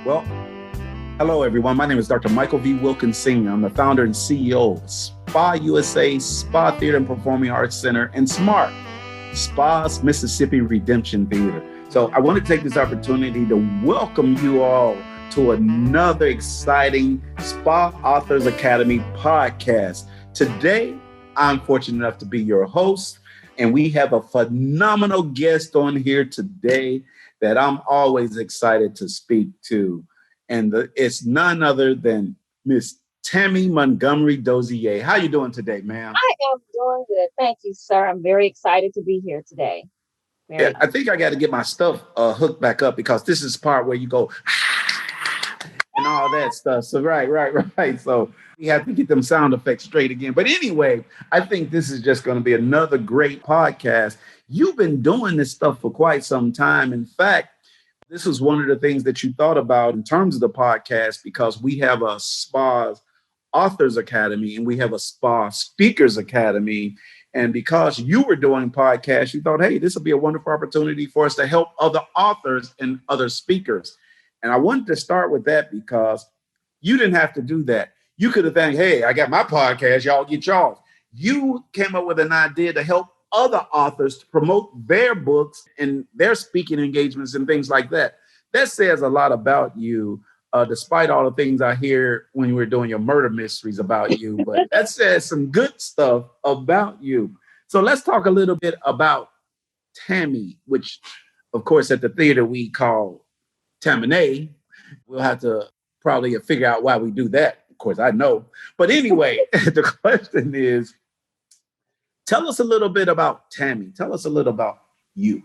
Well, hello, everyone. My name is Dr. Michael V. Wilkins Sr. I'm the founder and CEO of Spaa USA, Spaa Theater and Performing Arts Center, and SMART, Spaa's Mississippi Redemption Theater. So I want to take this opportunity to welcome you all to another exciting Spaa Authors Academy podcast. Today, I'm fortunate enough to be your host, and we have a phenomenal guest on here today that I'm always excited to speak to. And it's none other than Miss Tammy Montgomery-Dozi'er. How you doing today, ma'am? I am doing good. Thank you, sir. I'm very excited to be here today. I think I got to get my stuff hooked back up because this is the part where you go and all that stuff. So right. So we have to get them sound effects straight again. But anyway, I think this is just going to be another great podcast. You've been doing this stuff for quite some time. In fact, this was one of the things that you thought about in terms of the podcast, because we have a Spaa Authors Academy and we have a Spaa Speakers Academy. And because you were doing podcasts, you thought, hey, this will be a wonderful opportunity for us to help other authors and other speakers. And I wanted to start with that because you didn't have to do that. You could have thought, hey, I got my podcast, y'all get y'all. You came up with an idea to help other authors to promote their books and their speaking engagements and things like that. That says a lot about you, despite all the things I hear when you were doing your murder mysteries about you. But that says some good stuff about you. So let's talk a little bit about Tammy, which, of course, at the theater we call Taminay. We'll have to probably figure out why we do that. Of course, I know. But anyway, the question is, tell us a little bit about Tammy. Tell us a little about you.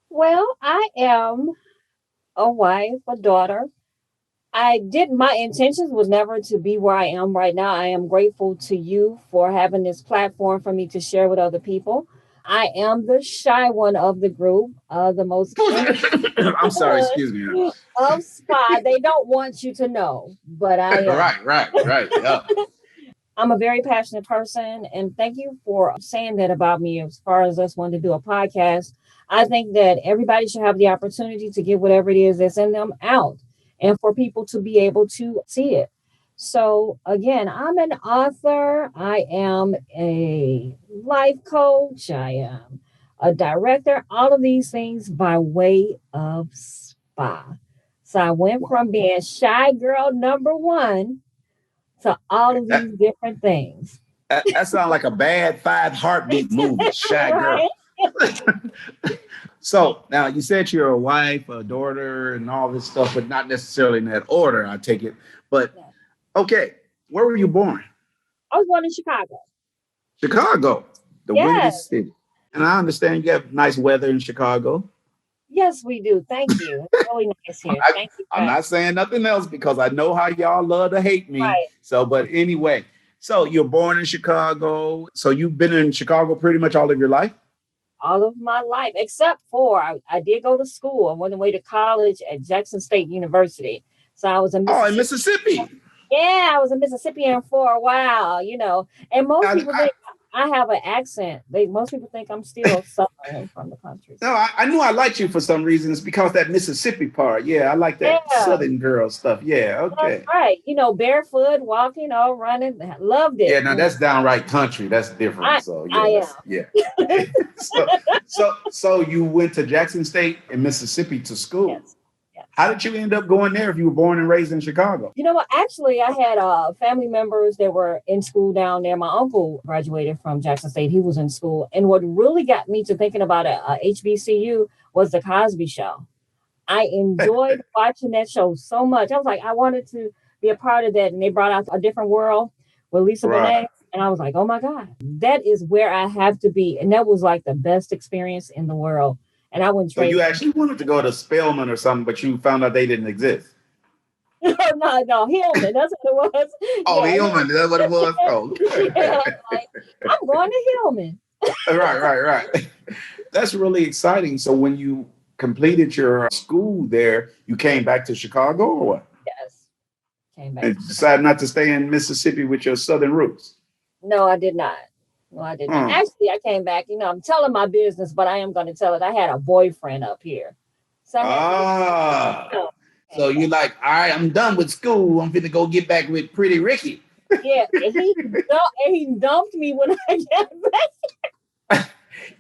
Well, I am a wife, a daughter. My intentions was never to be where I am right now. I am grateful to you for having this platform for me to share with other people. I am the shy one of the group, the most. I'm sorry, excuse me. Of Spaa. They don't want you to know, but I am. Right. Yeah. I'm a very passionate person, and thank you for saying that about me as far as us wanting to do a podcast. I think that everybody should have the opportunity to get whatever it is that's in them out and for people to be able to see it. So again, I'm an author. I am a life coach. I am a director, all of these things by way of Spaa. So I went from being shy girl number one to all of these different things. That sounds like a bad 5 Heartbeat movie, Shy Girl. So now you said you're a wife, a daughter, and all this stuff, but not necessarily in that order, I take it. But okay, where were you born? I was born in Chicago. Chicago, the windy city. And I understand you have nice weather in Chicago. Yes, we do. Thank you. It's really nice here. Thank you. I'm not saying nothing else because I know how y'all love to hate me. Right. So, but anyway, so you're born in Chicago. So you've been in Chicago pretty much all of your life? All of my life, except for I did go to school. I went away to college at Jackson State University. So I was in Mississippi. Oh, in Mississippi. Yeah, I was a Mississippian for a while, And most people think I have an accent. Most people think I'm still Southern from the country. No, I knew I liked you for some reason. It's because that Mississippi part. Yeah, I like that Southern girl stuff. Yeah, okay. That's right. Barefoot, walking, or running. Loved it. Yeah, now that's downright country. That's different. I am. Yeah. So you went to Jackson State in Mississippi to school. Yes. How did you end up going there if you were born and raised in Chicago? You know what? Actually, I had family members that were in school down there. My uncle graduated from Jackson State. He was in school. And what really got me to thinking about HBCU was The Cosby Show. I enjoyed watching that show so much. I was like, I wanted to be a part of that. And they brought out A Different World with Lisa Bonet. And I was like, oh, my God, that is where I have to be. And that was like the best experience in the world. And I wouldn't trade. So you actually wanted to go to Spelman or something, but you found out they didn't exist. No, Hillman. That's what it was. Oh, Hillman. That's what it was. Oh, I'm going to Hillman. Right. That's really exciting. So when you completed your school there, you came back to Chicago or what? Yes. Came back. And decided not to stay in Mississippi with your Southern roots? No, I did not. Actually, I came back. I'm telling my business, but I am going to tell it. I had a boyfriend up here. So So you're like, all right, I'm done with school. I'm finna go get back with Pretty Ricky. Yeah, he dumped me when I got back.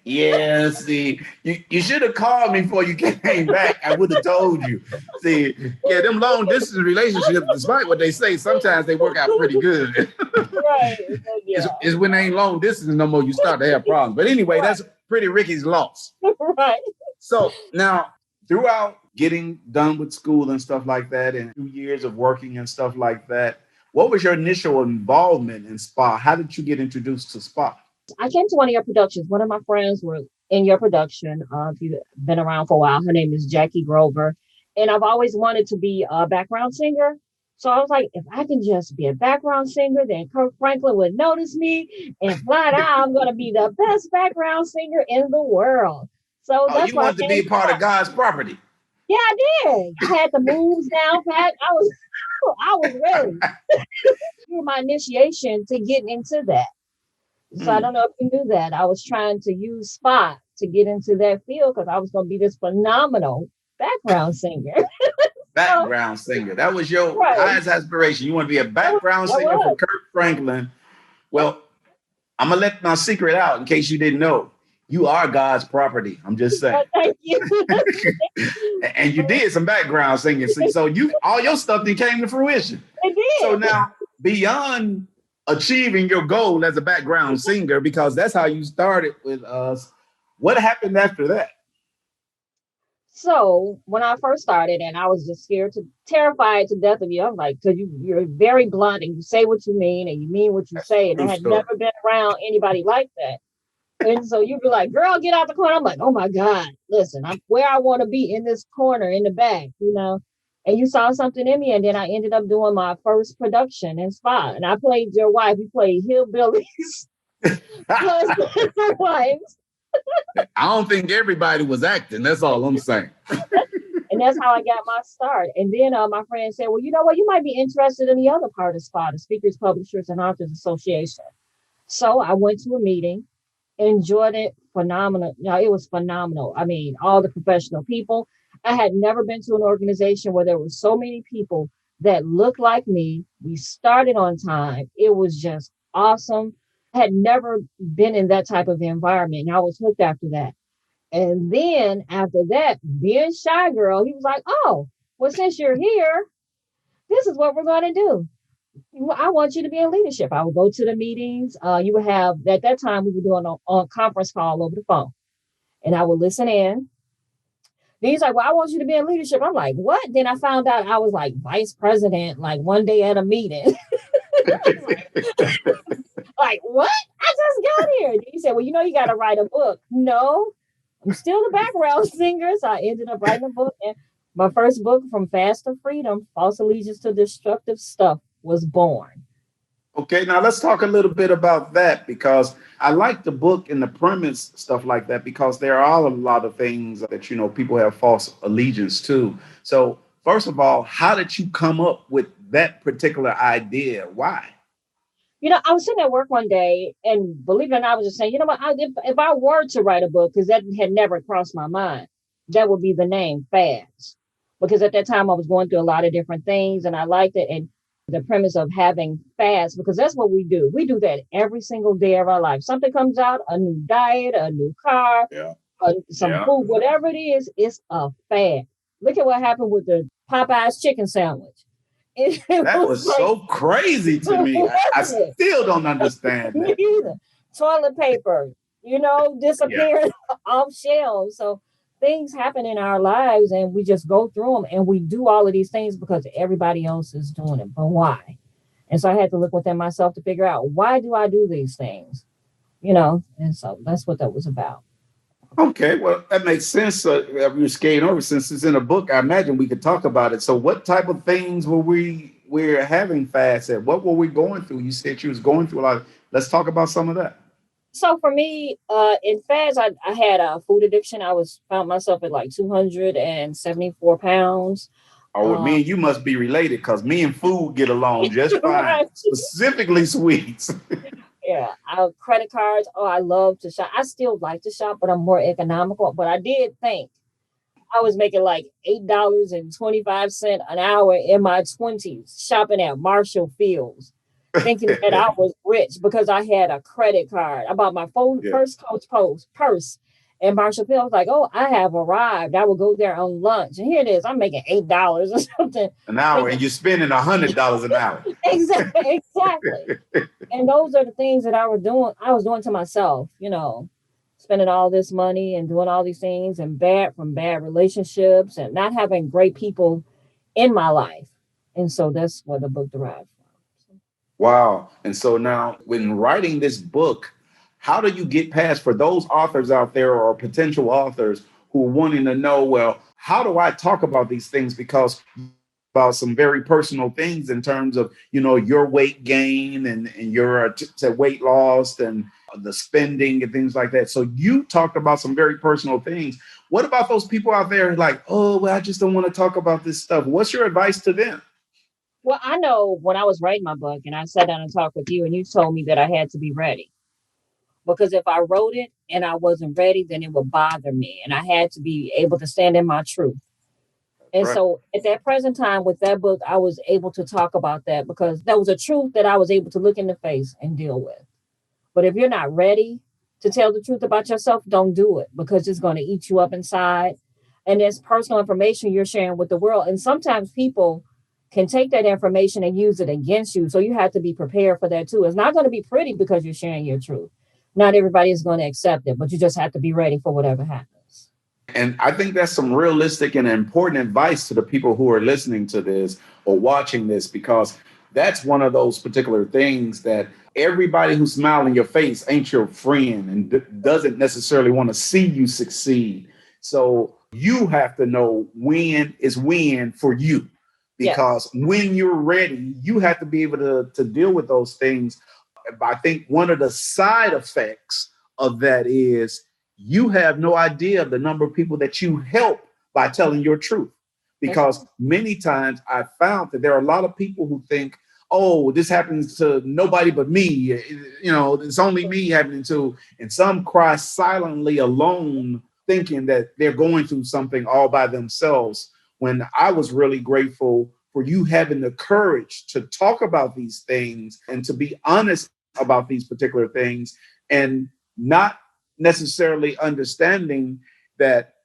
Yeah, see, you should have called me before you came back. I would have told you. See, yeah, them long distance relationships, despite what they say, sometimes they work out pretty good. Right. So, yeah. It's when they ain't long distance no more, you start to have problems. But anyway, Right. that's Pretty Ricky's loss. Right. So now, throughout getting done with school and stuff like that, and 2 years of working and stuff like that, what was your initial involvement in Spaa? How did you get introduced to Spaa? I came to one of your productions. One of my friends were in your production. If you've been around for a while, her name is Jackie Grover. And I've always wanted to be a background singer. So I was like, if I can just be a background singer, then Kirk Franklin would notice me and flat out, I'm going to be the best background singer in the world. So Oh, that's you why I wanted to be came a to part of Spot. God's property. Yeah, I did. I had the moves down pat. I was ready. Through my initiation to getting into that. So I don't know if you knew that. I was trying to use Spot to get into that field because I was going to be this phenomenal background singer. So, Background singer. That was your right. highest aspiration. You want to be a background That singer for was. Kirk Franklin. Well, I'm going to let my secret out in case you didn't know. You are God's property. I'm just saying. Thank you. And you did some background singing. So you all your stuff that came to fruition. It So did. now beyond achieving your goal as a background singer, because that's how you started with us, what happened after that? So when I first started, and I was just terrified to death of you. I'm like, because you're very blunt and you say what you mean and you mean what you That's a say. And I true had story. never been around anybody like that. And so you'd be like, girl, get out the corner. I'm like, oh my God, listen, I'm where I want to be in this corner in the back, you know. And you saw something in me. And then I ended up doing my first production in Spaa. And I played your wife. We played hillbillies plus wives. I don't think everybody was acting. That's all I'm saying. And that's how I got my start. And then my friend said, well, you know what? You might be interested in the other part of Spaa, the Speakers, Publishers, and Authors Association. So I went to a meeting, enjoyed it, phenomenal. No, it was phenomenal. I mean, all the professional people. I had never been to an organization where there were so many people that looked like me. We started on time. It was just awesome. I had never been in that type of environment. And I was hooked after that. And then after that, being shy girl, he was like, oh, well, since you're here, this is what we're going to do. I want you to be in leadership. I would go to the meetings. You would have, at that time, we were doing on conference call over the phone. And I would listen in. Then he's like, well, I want you to be in leadership. I'm like, what? Then I found out I was like vice president, like one day at a meeting. Like, what? I just got here. Then he said, well, you know, you got to write a book. No, I'm still the background singer. So I ended up writing a book. And my first book, From Fast to Freedom, False Allegiance to Destructive Stuff, was born. Okay, now let's talk a little bit about that because I like the book and the premise, stuff like that, because there are a lot of things that, you know, people have false allegiance to. So, first of all, how did you come up with that particular idea? Why? You know, I was sitting at work one day, and believe it or not, I was just saying, you know what, if I were to write a book, because that had never crossed my mind, that would be the name Fast. Because at that time, I was going through a lot of different things, and I liked it. And the premise of having fast, because that's what we do. We do that every single day of our life. Something comes out, a new diet, a new car, Yeah. some food, whatever it is, it's a fad. Look at what happened with the Popeyes chicken sandwich. That was like, so crazy to me. I still don't understand me that. either. Toilet paper, you know, Yeah. disappearing off shelves. So things happen in our lives and we just go through them and we do all of these things because everybody else is doing it. But why? And so I had to look within myself to figure out, why do I do these things? You know, and so that's what that was about. Okay, well, that makes sense. We're skating over since it's in a book. I imagine we could talk about it. So, what type of things we're having fast at? What were we going through? You said you was going through a lot. Let's talk about some of that. So for me, in fast, I had a food addiction. Found myself at like 274 pounds. Or with me and you must be related because me and food get along just fine, Right. specifically sweets. Yeah, credit cards. Oh, I love to shop. I still like to shop, but I'm more economical. But I did think I was making like $8.25 an hour in my 20s, shopping at Marshall Fields, thinking that I was rich because I had a credit card. I bought my phone Yeah. first Coach Post purse and Marshall Fields. I was like, oh, I have arrived. I will go there on lunch. And here it is. I'm making $8 or something. An hour, Thinking, and you're spending $100 an hour. exactly. And those are the things that I was doing to myself, spending all this money and doing all these things and bad relationships and not having great people in my life. And so that's where the book derived from. Wow. And so now, when writing this book, how do you get past for those authors out there or potential authors who are wanting to know, well, how do I talk about these things? Because about some very personal things in terms of, your weight gain and your weight loss and the spending and things like that. So you talked about some very personal things. What about those people out there like, oh, well, I just don't want to talk about this stuff? What's your advice to them? Well, I know when I was writing my book and I sat down and talked with you and you told me that I had to be ready. Because if I wrote it and I wasn't ready, then it would bother me. And I had to be able to stand in my truth. And Right. so at that present time with that book, I was able to talk about that because that was a truth that I was able to look in the face and deal with. But if you're not ready to tell the truth about yourself, don't do it because it's going to eat you up inside. And it's personal information you're sharing with the world. And sometimes people can take that information and use it against you. So you have to be prepared for that too. It's not going to be pretty because you're sharing your truth. Not everybody is going to accept it, but you just have to be ready for whatever happens. And I think that's some realistic and important advice to the people who are listening to this or watching this, because that's one of those particular things that everybody who's smiling in your face ain't your friend and doesn't necessarily want to see you succeed. So you have to know when is when for you, Yes. because when you're ready, you have to be able to deal with those things. I think one of the side effects of that is you have no idea of the number of people that you help by telling your truth. That's Because many times I found that there are a lot of people who think, oh, this happens to nobody but me. It's only me happening to. And some cry silently alone, thinking that they're going through something all by themselves. When I was really grateful for you having the courage to talk about these things and to be honest about these particular things and not necessarily understanding that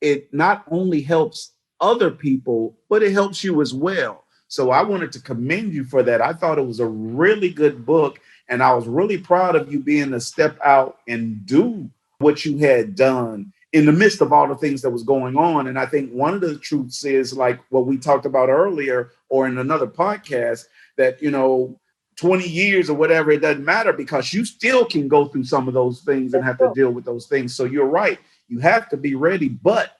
it not only helps other people, but it helps you as well. So I wanted to commend you for that. I thought it was a really good book, and I was really proud of you being to step out and do what you had done in the midst of all the things that was going on. And I think one of the truths is like what we talked about earlier or in another podcast, that 20 years or whatever, it doesn't matter because you still can go through some of those things and have to true. deal with those things. So you're right. You have to be ready, but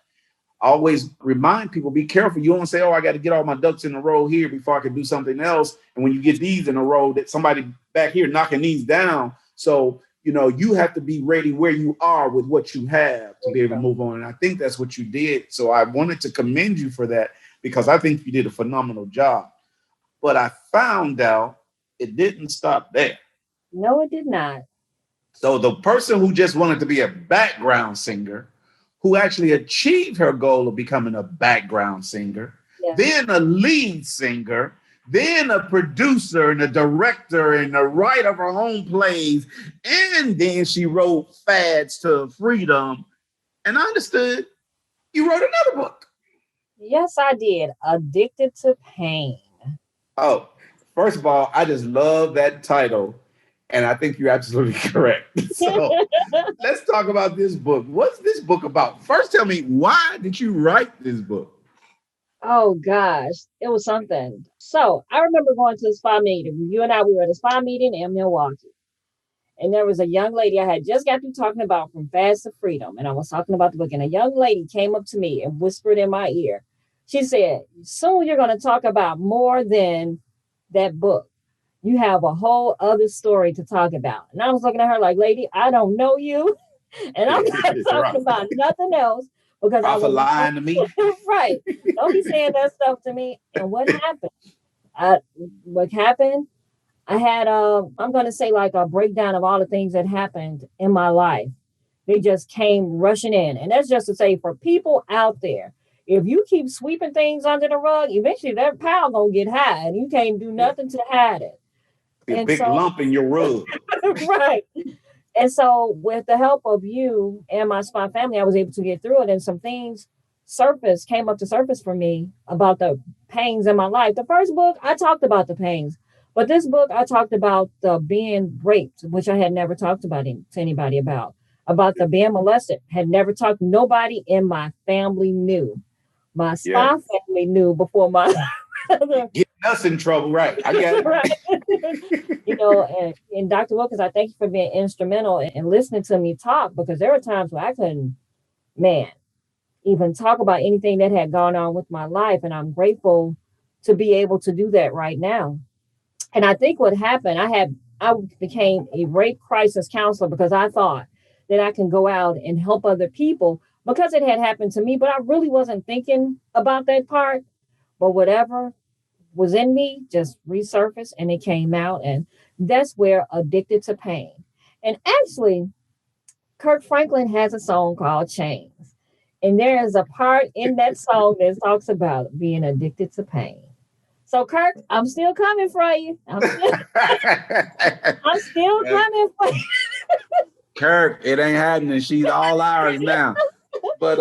I always remind people, be careful. You don't say, oh, I got to get all my ducks in a row here before I can do something else. And when you get these in a row, that somebody back here knocking these down. So, you have to be ready where you are with what you have to be able to move on. And I think that's what you did. So I wanted to commend you for that because I think you did a phenomenal job. But I found out it didn't stop there. No, it did not. So the person who just wanted to be a background singer, who actually achieved her goal of becoming a background singer, Yeah. then a lead singer, then a producer and a director and a writer of her own plays, and then she wrote Fads to Freedom. And I understood you wrote another book. Yes, I did. Addicted to Pain. Oh, first of all, I just love that title. And I think you're absolutely correct. So let's talk about this book. What's this book about? First, tell me, why did you write this book? Oh gosh, it was something. So I remember going to the spa meeting. You and I, we were at a spa meeting in Milwaukee. And there was a young lady I had just got through talking about From Fast to Freedom. And I was talking about the book. And a young lady came up to me and whispered in my ear. She said, soon you're going to talk about more than that book. You have a whole other story to talk about. And I was looking at her like, lady, I don't know you. And I'm not talking about nothing else because I Off a was line to me. right. Don't be saying that stuff to me. And what happened? I, what happened? I had I'm gonna say like a breakdown of all the things that happened in my life. They just came rushing in. And that's just to say, for people out there, if you keep sweeping things under the rug, eventually that pile gonna get high and you can't do Yeah. nothing to hide it. Be a And big so, lump in your rug. right. And so, with the help of you and my Spaa family, I was able to get through it. And some things came up to surface for me about the pains in my life. The first book, I talked about the pains, but this book, I talked about the being raped, which I had never talked about to anybody about the being molested. Had never talked. Nobody in my family knew. My Yeah. Spaa family knew before my Getting us in trouble, right? I get right. it. And Dr. Wilkins, I thank you for being instrumental in listening to me talk, because there were times where I couldn't, man, even talk about anything that had gone on with my life. And I'm grateful to be able to do that right now. And I think what happened, I became a rape crisis counselor because I thought that I can go out and help other people because it had happened to me, but I really wasn't thinking about that part. But whatever was in me just resurfaced and it came out. And that's where Addicted to Pain. And actually, Kirk Franklin has a song called Chains. And there is a part in that song that talks about being addicted to pain. So, Kirk, I'm still coming for you. I'm still coming for you. Kirk, it ain't happening. She's all ours now. But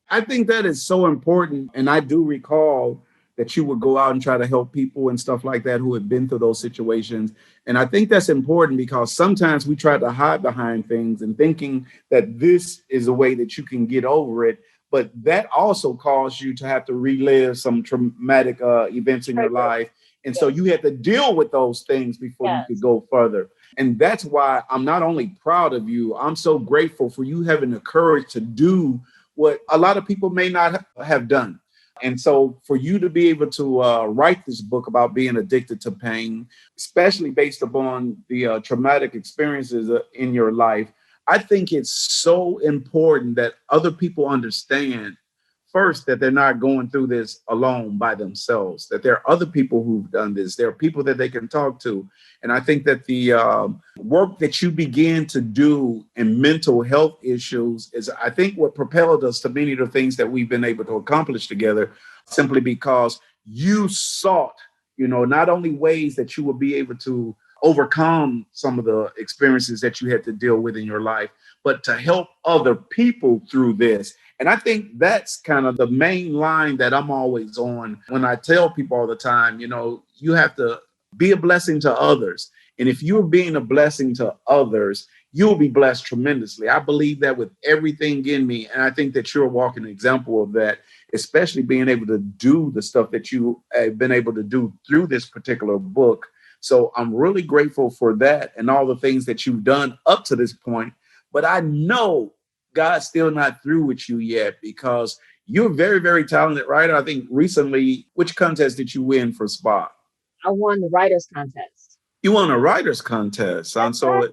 I think that is so important. And I do recall that you would go out and try to help people and stuff like that who have been through those situations. And I think that's important because sometimes we try to hide behind things and thinking that this is a way that you can get over it. But that also caused you to have to relive some traumatic events in your life. And so you had to deal with those things before you could go further. And that's why I'm not only proud of you, I'm so grateful for you having the courage to do what a lot of people may not have done. And so for you to be able to write this book about being addicted to pain, especially based upon the traumatic experiences in your life, I think it's so important that other people understand first that they're not going through this alone by themselves, that there are other people who've done this. There are people that they can talk to. And I think that the work that you begin to do in mental health issues is, I think, what propelled us to many of the things that we've been able to accomplish together, simply because you sought, not only ways that you would be able to overcome some of the experiences that you had to deal with in your life, but to help other people through this. And I think that's kind of the main line that I'm always on when I tell people all the time, you have to be a blessing to others. And if you're being a blessing to others, you'll be blessed tremendously. I believe that with everything in me. And I think that you're a walking example of that, especially being able to do the stuff that you have been able to do through this particular book. So I'm really grateful for that and all the things that you've done up to this point. But I know God's still not through with you yet, because you're very, very talented writer. I think recently, which contest did you win for Spaa? I won the writers contest. You won a writers contest. And so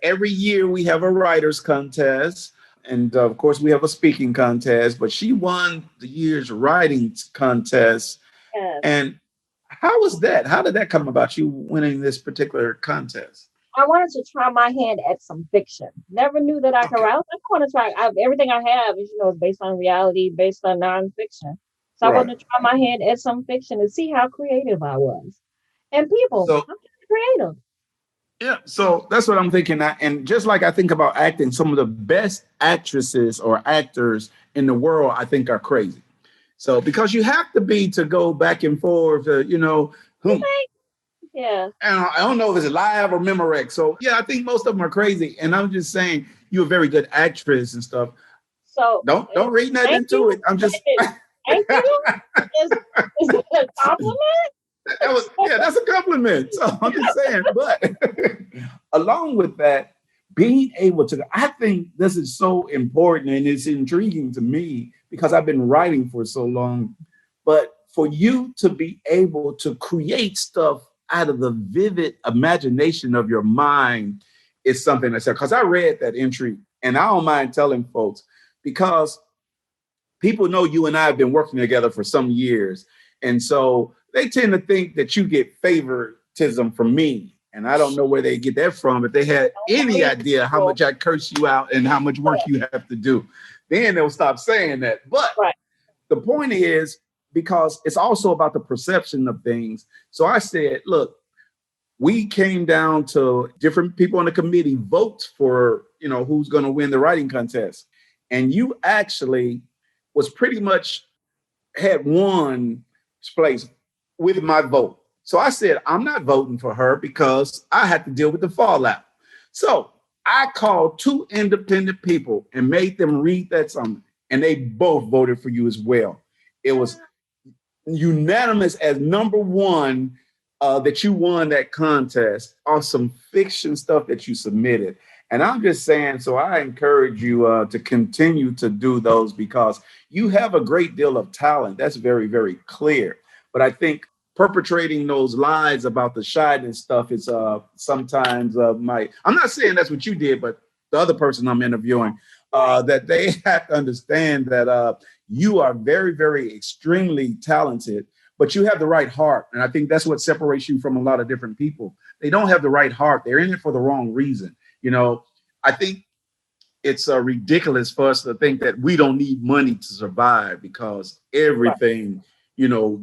every year we have a writers contest. And of course, we have a speaking contest. But she won the year's writing contest. Yes. And how was that? How did that come about, you winning this particular contest? I wanted to try my hand at some fiction. Never knew that I could write. I want to try. Everything I have is, is based on reality, based on nonfiction. So I wanted to try my hand at some fiction to see how creative I was. And people, I'm creative. Yeah, so that's what I'm thinking. And just like I think about acting, some of the best actresses or actors in the world, I think, are crazy. So because you have to be to go back and forth, Yeah. And I don't know if it's live or Memorex. So yeah, I think most of them are crazy. And I'm just saying, you're a very good actress and stuff. So don't read nothing into it. I'm just thank you. Is it a compliment? That's a compliment. So I'm just saying, but along with that, being able to, I think this is so important and it's intriguing to me because I've been writing for so long. But for you to be able to create stuff out of the vivid imagination of your mind is something I said, because I read that entry and I don't mind telling folks, because people know you and I have been working together for some years. And so they tend to think that you get favoritism from me. And I don't know where they get that from. If they had any idea how much I curse you out and how much work you have to do, then they'll stop saying that. But Right. the point is, because it's also about the perception of things. So I said, look, we came down to different people on the committee votes for, who's going to win the writing contest. And you actually was pretty much had won place with my vote. So I said, I'm not voting for her because I had to deal with the fallout. So I called two independent people and made them read that something, and they both voted for you as well. It was unanimous as number one that you won that contest on some fiction stuff that you submitted. And I'm just saying, so I encourage you to continue to do those because you have a great deal of talent. That's very, very clear. But I think perpetrating those lies about the shyness stuff is sometimes I'm not saying that's what you did, but the other person I'm interviewing, that they have to understand that you are very, very extremely talented, but you have the right heart. And I think that's what separates you from a lot of different people. They don't have the right heart. They're in it for the wrong reason. I think it's ridiculous for us to think that we don't need money to survive because everything,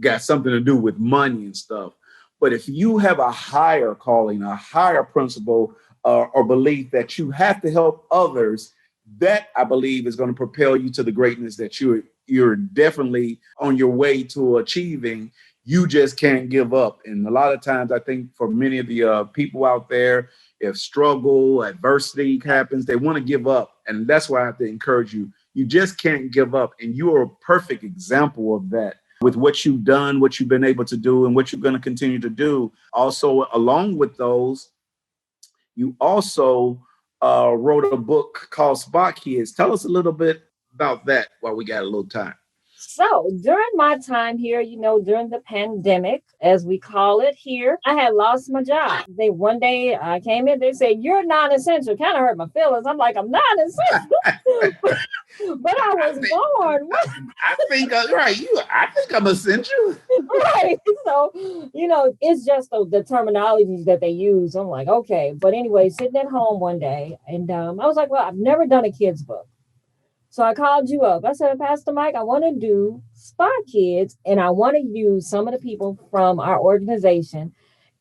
got something to do with money and stuff. But if you have a higher calling, a higher principle or belief that you have to help others, that I believe is going to propel you to the greatness that you're definitely on your way to achieving. You just can't give up. And a lot of times I think for many of the people out there, if struggle, adversity happens, they want to give up. And that's why I have to encourage you. You just can't give up. And you are a perfect example of that with what you've done, what you've been able to do, and what you're going to continue to do. Also, along with those, you also wrote a book called Spaa Kids. Tell us a little bit about that while we got a little time. So during my time here, during the pandemic, as we call it here, I had lost my job. One day I came in, they said, "You're non-essential." Kind of hurt my feelings. I'm like, I'm non-essential. But I was born. I think, right. I think I'm essential. Right. So, it's just the terminologies that they use. I'm like, okay. But anyway, sitting at home one day, and I was like, well, I've never done a kid's book. So I called you up. I said, Pastor Mike, I want to do Spaa Kids, and I want to use some of the people from our organization.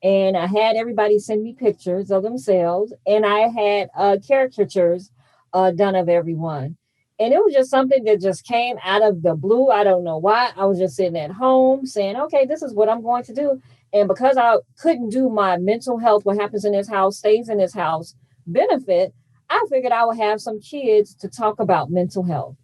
And I had everybody send me pictures of themselves, and I had caricatures done of everyone. And it was just something that just came out of the blue. I don't know why. I was just sitting at home saying, okay, this is what I'm going to do. And because I couldn't do my mental health, what happens in this house stays in this house benefit, I figured I would have some kids to talk about mental health.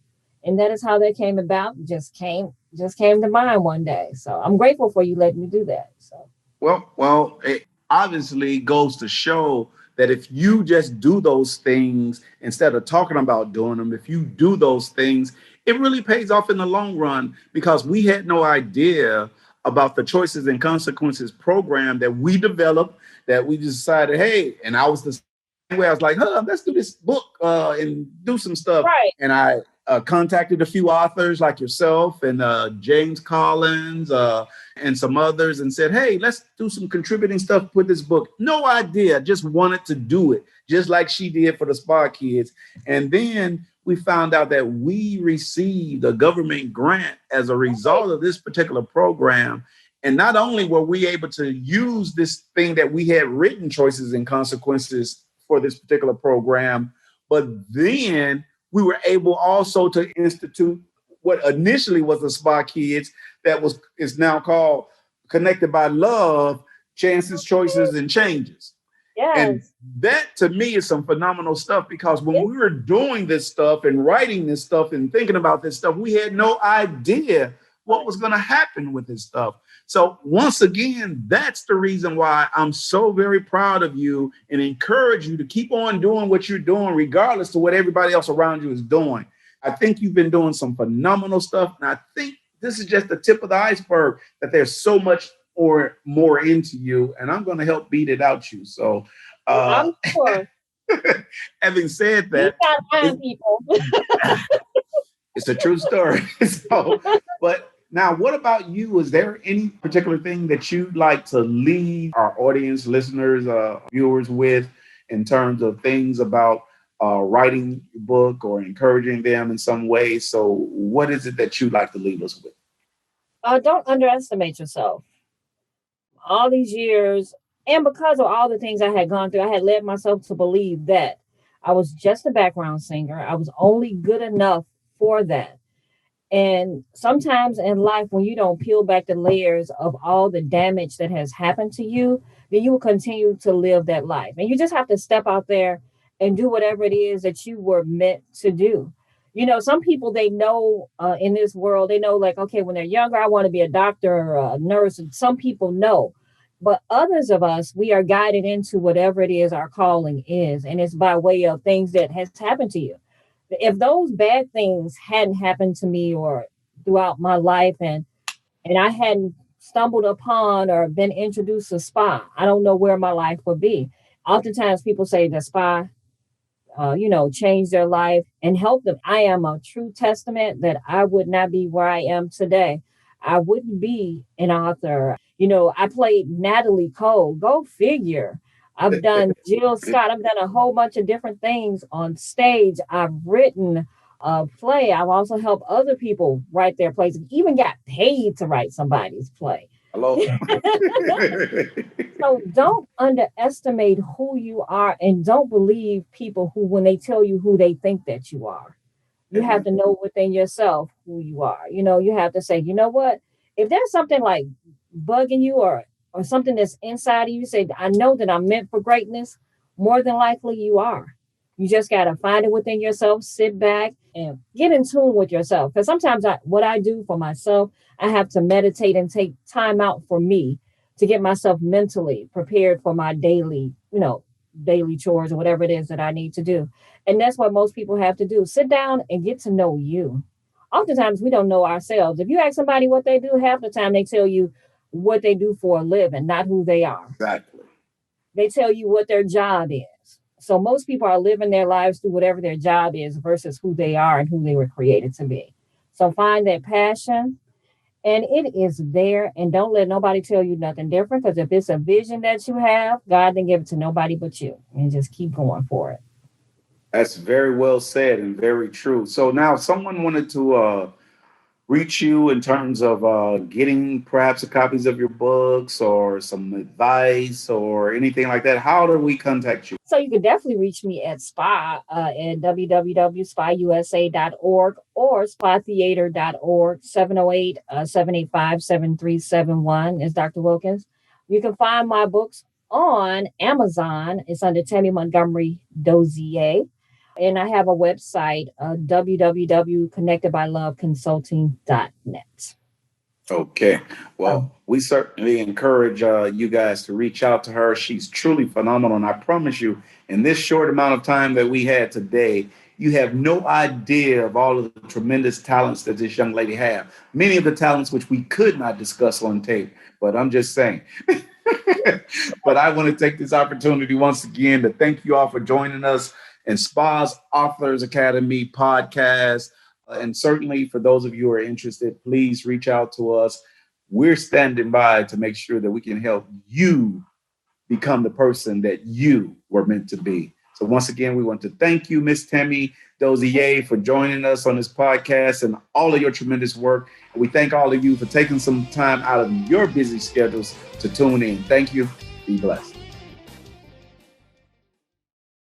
And that is how that came about. Just came to mind one day. So I'm grateful for you letting me do that. So well, it obviously goes to show that if you just do those things instead of talking about doing them, if you do those things, it really pays off in the long run because we had no idea about the Choices and Consequences program that we developed, that we decided, hey, and I was the way I was like, let's do this book and do some stuff. right. And I contacted a few authors like yourself and James Collins and some others and said, hey, let's do some contributing stuff with this book. No idea, just wanted to do it, just like she did for the Spaa Kids. And then we found out that we received a government grant as a result of this particular program. And not only were we able to use this thing that we had written, Choices and Consequences, for this particular program, but then we were able also to institute what initially was the Spaa Kids that is now called Connected by Love, Chances, Choices, and Changes. Yes. And that to me is some phenomenal stuff because when we were doing this stuff and writing this stuff and thinking about this stuff, we had no idea what was going to happen with this stuff. So once again, that's the reason why I'm so very proud of you and encourage you to keep on doing what you're doing, regardless of what everybody else around you is doing. I think you've been doing some phenomenal stuff. And I think this is just the tip of the iceberg, that there's so much or more into you, and I'm going to help beat it out you. So I'm sure. Having said that, people. it's a true story. So, but Now, what about you? Is there any particular thing that you'd like to leave our audience, listeners, viewers with in terms of things about writing a book or encouraging them in some way? So what is it that you'd like to leave us with? Don't underestimate yourself. All these years, and because of all the things I had gone through, I had led myself to believe that I was just a background singer. I was only good enough for that. And sometimes in life, when you don't peel back the layers of all the damage that has happened to you, then you will continue to live that life. And you just have to step out there and do whatever it is that you were meant to do. You know, some people, they know in this world, they know like, okay, when they're younger, I want to be a doctor or a nurse. And some people know. But others of us, we are guided into whatever it is our calling is. And it's by way of things that has happened to you. If those bad things hadn't happened to me or throughout my life, and I hadn't stumbled upon or been introduced to Spaa, I don't know where my life would be. Oftentimes people say that Spaa change their life and help them. I am a true testament that I would not be where I am today. I wouldn't be an author. You know, I played Natalie Cole. Go figure. I've done Jill Scott. I've done a whole bunch of different things on stage. I've written a play. I've also helped other people write their plays. Even got paid to write somebody's play. Hello. So don't underestimate who you are, and don't believe people who, when they tell you who they think that you are. You have to know within yourself who you are. You know, you have to say, you know what? If there's something like bugging you or something that's inside of you, say, I know that I'm meant for greatness. More than likely you are. You just got to find it within yourself, sit back and get in tune with yourself. Because sometimes what I do for myself, I have to meditate and take time out for me to get myself mentally prepared for my daily chores or whatever it is that I need to do. And that's what most people have to do. Sit down and get to know you. Oftentimes we don't know ourselves. If you ask somebody what they do, half the time they tell you what they do for a living, not who they are. Exactly. They tell you what their job is. So most people are living their lives through whatever their job is versus who they are and who they were created to be. So find that passion, and it is there. And don't let nobody tell you nothing different, because if it's a vision that you have, God didn't give it to nobody but you. And just keep going for it. That's very well said and very true. So now if someone wanted to reach you in terms of getting perhaps copies of your books or some advice or anything like that, how do we contact you? So you can definitely reach me at Spaa at www.spausa.org or spaatheater.org, 708-785-7371 is Dr. Wilkins. You can find my books on Amazon. It's under Tammy Montgomery-Dozi'er. And I have a website, www.connectedbyloveconsulting.net. Okay. Well, we certainly encourage you guys to reach out to her. She's truly phenomenal. And I promise you, in this short amount of time that we had today, you have no idea of all of the tremendous talents that this young lady has. Many of the talents which we could not discuss on tape, but I'm just saying. But I want to take this opportunity once again to thank you all for joining us in Spaa's Authors Academy podcast. And certainly for those of you who are interested, please reach out to us. We're standing by to make sure that we can help you become the person that you were meant to be. So once again, we want to thank you, Miss Tammy Dozi'er, for joining us on this podcast and all of your tremendous work. And we thank all of you for taking some time out of your busy schedules to tune in. Thank you. Be blessed.